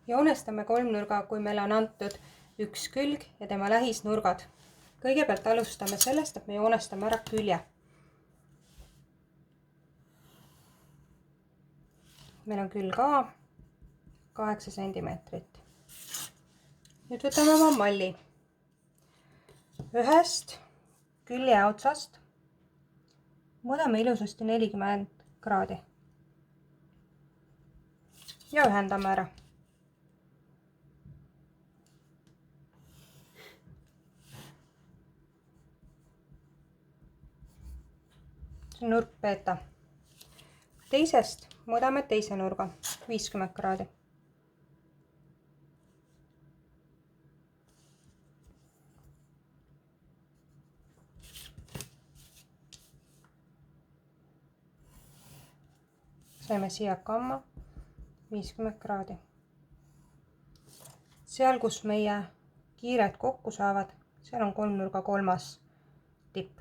Joonestame kolmnurga, kui meil on antud üks külg ja tema lähisnurgad. Kõigepealt alustame sellest, et me joonestame ära külje. Meil on külg A 8 sentimeetrit. Nüüd võtame oma malli. Ühest külje otsast mõõdame ilusasti 40 kraadi ja ühendame ära. See on nurk beeta. Teisest mõõdame teise nurga 50 kraadi. Saime siia kamma 50 kraadi. Seal, kus meie kiired kokku saavad, seal on kolmnurga kolmas tipp.